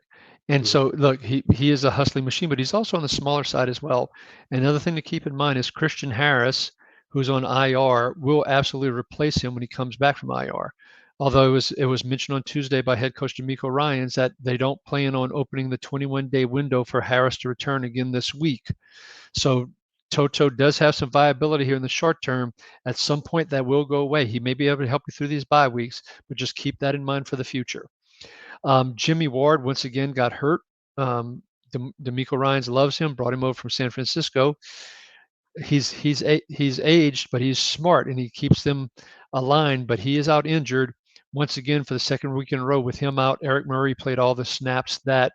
And so, look, he is a hustling machine, but he's also on the smaller side as well. Another thing to keep in mind is Christian Harris, who's on IR, will absolutely replace him when he comes back from IR. Although it was mentioned on Tuesday by head coach D'Amico Ryans that they don't plan on opening the 21-day window for Harris to return again this week. So Toto does have some viability here in the short term. At some point, that will go away. He may be able to help you through these bye weeks, but just keep that in mind for the future. Jimmy Ward, once again, got hurt. D'Amico Ryans loves him, brought him over from San Francisco. He's aged, but he's smart, and he keeps them aligned, but he is out injured once again for the 2nd week in a row. With him out, Eric Murray played all the snaps that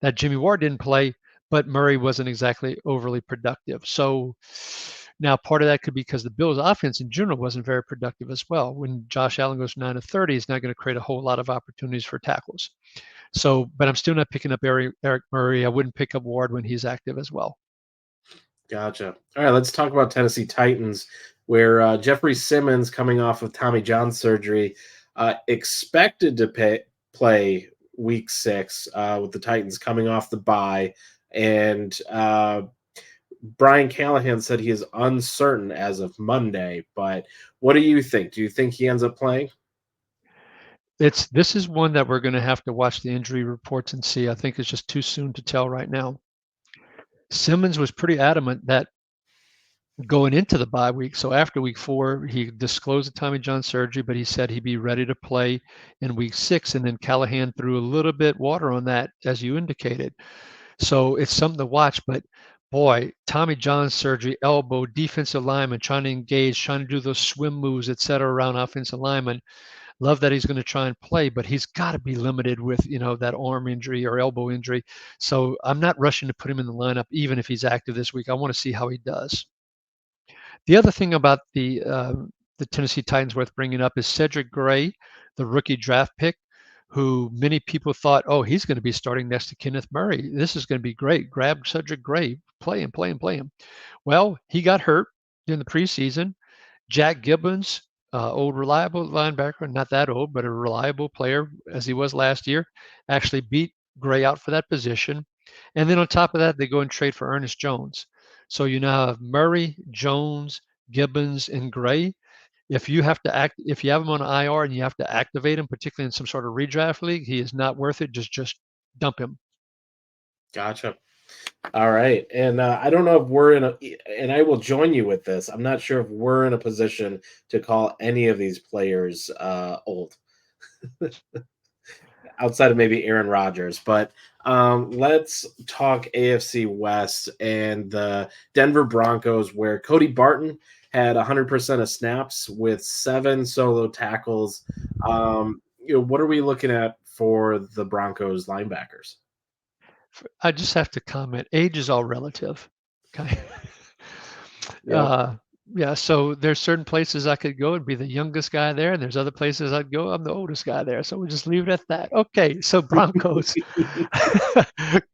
that Jimmy Ward didn't play, but Murray wasn't exactly overly productive. So now part of that could be because the Bills' offense in general wasn't very productive as well. When Josh Allen goes 9 of 30, it's not going to create a whole lot of opportunities for tackles. So, but I'm still not picking up Eric Murray. I wouldn't pick up Ward when he's active as well. Gotcha. All right, let's talk about Tennessee Titans, where Jeffrey Simmons, coming off of Tommy John surgery, expected to play Week 6 with the Titans coming off the bye, and Brian Callahan said he is uncertain as of Monday. But what do you think? Do you think he ends up playing? This is one that we're going to have to watch the injury reports and see. I think it's just too soon to tell right now. Simmons was pretty adamant that going into the bye week, so after week 4, he disclosed the Tommy John surgery, but he said he'd be ready to play in week 6. And then Callahan threw a little bit water on that, as you indicated. So it's something to watch. But boy, Tommy John surgery, elbow, defensive lineman, trying to engage, trying to do those swim moves, et cetera, around offensive linemen. Love that he's going to try and play, but he's got to be limited with, that arm injury or elbow injury. So I'm not rushing to put him in the lineup, even if he's active this week. I want to see how he does. The other thing about the Tennessee Titans worth bringing up is Cedric Gray, the rookie draft pick, who many people thought, oh, he's going to be starting next to Kenneth Murray. This is going to be great. Grab Cedric Gray, play him. Well, he got hurt in the preseason. Jack Gibbons, old reliable linebacker, not that old, but a reliable player as he was last year, actually beat Gray out for that position. And then on top of that, they go and trade for Ernest Jones. So you now have Murray, Jones, Gibbons, and Gray. If you have him on IR and you have to activate him, particularly in some sort of redraft league, he is not worth it. Just dump him. Gotcha. All right. And I don't know if we're and I will join you with this. I'm not sure if we're in a position to call any of these players old outside of maybe Aaron Rodgers. But let's talk AFC West and the Denver Broncos, where Cody Barton had 100% of snaps with 7 solo tackles. What are we looking at for the Broncos linebackers? I just have to comment. Age is all relative. Okay. Yep. Yeah. So there's certain places I could go and be the youngest guy there, and there's other places I'd go, I'm the oldest guy there. So we'll just leave it at that. Okay. So Broncos,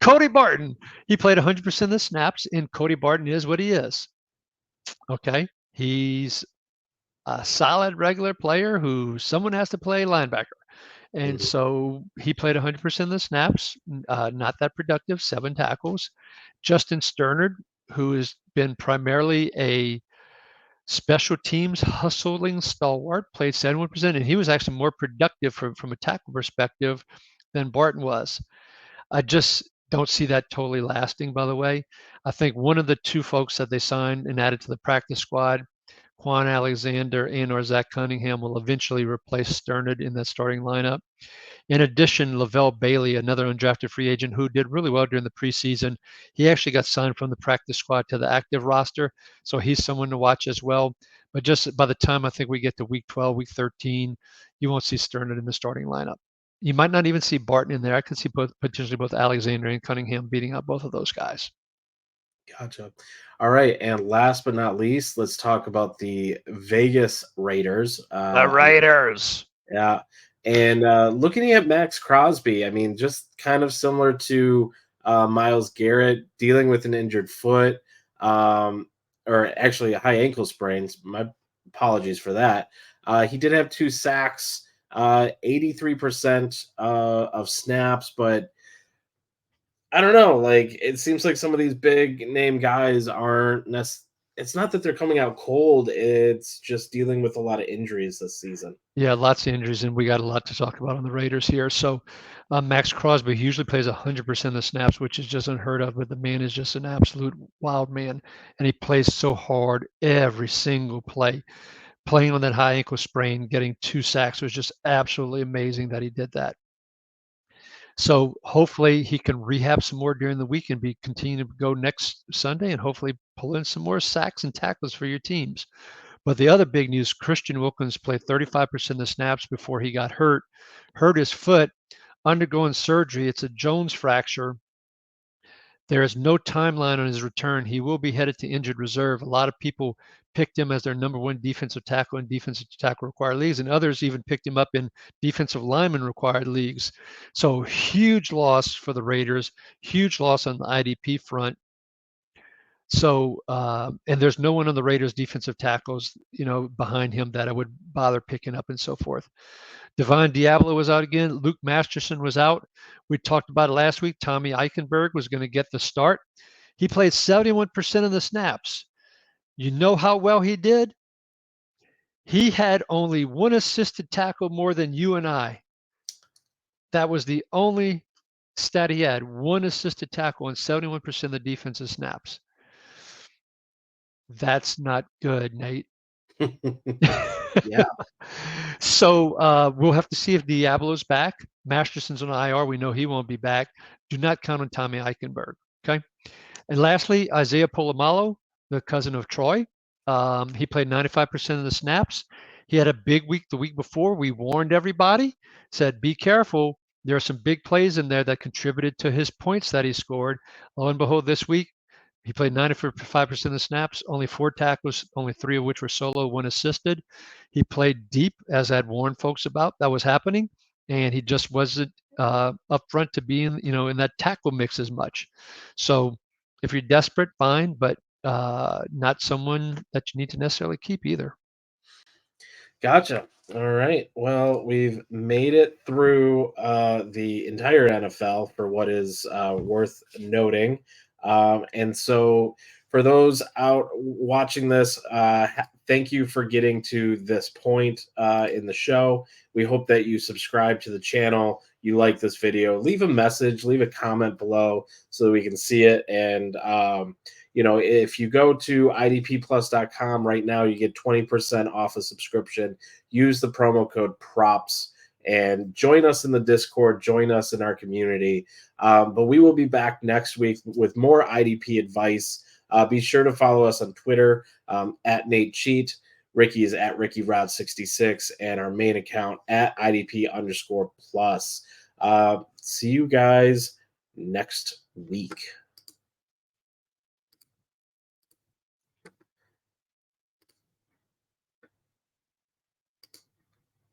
Cody Barton, he played 100% of the snaps, and Cody Barton is what he is. Okay. He's a solid regular player who someone has to play linebacker. And so he played 100% of the snaps, not that productive, 7 tackles. Justin Sternard, who has been primarily a special teams hustling stalwart, played 71%, and he was actually more productive from a tackle perspective than Barton was. I just don't see that totally lasting, by the way. I think one of the 2 folks that they signed and added to the practice squad, Quan Alexander and/or Zach Cunningham, will eventually replace Sternard in that starting lineup. In addition, Lavelle Bailey, another undrafted free agent who did really well during the preseason, he actually got signed from the practice squad to the active roster. So he's someone to watch as well. But just by the time I think we get to week 12, week 13, you won't see Sternard in the starting lineup. You might not even see Barton in there. I could see potentially both Alexander and Cunningham beating out both of those guys. Gotcha. All right. And last but not least, let's talk about the Vegas Raiders. The Raiders. Yeah. And looking at Maxx Crosby, I mean, just kind of similar to Myles Garrett, dealing with an injured foot, or actually a high ankle sprain. My apologies for that. He did have 2 sacks, 83% of snaps, but I don't know. Like, it seems like some of these big name guys aren't it's not that they're coming out cold. It's just dealing with a lot of injuries this season. Yeah, lots of injuries, and we got a lot to talk about on the Raiders here. So Maxx Crosby usually plays 100% of the snaps, which is just unheard of, but the man is just an absolute wild man, and he plays so hard every single play. Playing on that high ankle sprain, getting 2 sacks was just absolutely amazing that he did that. So hopefully he can rehab some more during the week and continue to go next Sunday and hopefully pull in some more sacks and tackles for your teams. But the other big news, Christian Wilkins played 35% of the snaps before he got hurt his foot, undergoing surgery. It's a Jones fracture. There is no timeline on his return. He will be headed to injured reserve. A lot of people picked him as their number one defensive tackle in defensive tackle required leagues, and others even picked him up in defensive lineman required leagues. So huge loss for the Raiders, huge loss on the IDP front. So, and there's no one on the Raiders defensive tackles, behind him that I would bother picking up and so forth. Devon Diablo was out again. Luke Masterson was out. We talked about it last week. Tommy Eichenberg was going to get the start. He played 71% of the snaps. You know how well he did? He had only one assisted tackle more than you and I. That was the only stat he had, one assisted tackle on 71% of the defensive snaps. That's not good, Nate. Yeah. So we'll have to see if Diablo's back. Masterson's on IR. We know he won't be back. Do not count on Tommy Eichenberg. Okay. And lastly, Isaiah Polamalu, the cousin of Troy. He played 95% of the snaps. He had a big week the week before. We warned everybody, said, be careful. There are some big plays in there that contributed to his points that he scored. Lo and behold, this week, he played 95% of the snaps, only 4 tackles, only 3 of which were solo, 1 assisted. He played deep, as I'd warned folks about that was happening, and he just wasn't up front to be in that tackle mix as much. So if you're desperate, fine, but not someone that you need to necessarily keep either. Gotcha. All right. Well, we've made it through the entire NFL for what is worth noting. And so, for those out watching this, thank you for getting to this point in the show. We hope that you subscribe to the channel. You like this video, leave a message, leave a comment below so that we can see it. And, if you go to idpplus.com right now, you get 20% off a subscription. Use the promo code PROPS and join us in the Discord, join us in our community. But we will be back next week with more IDP advice. Be sure to follow us on Twitter at Nate Cheat. Ricky is at RickyRod66, and our main account at IDP_plus. See you guys next week.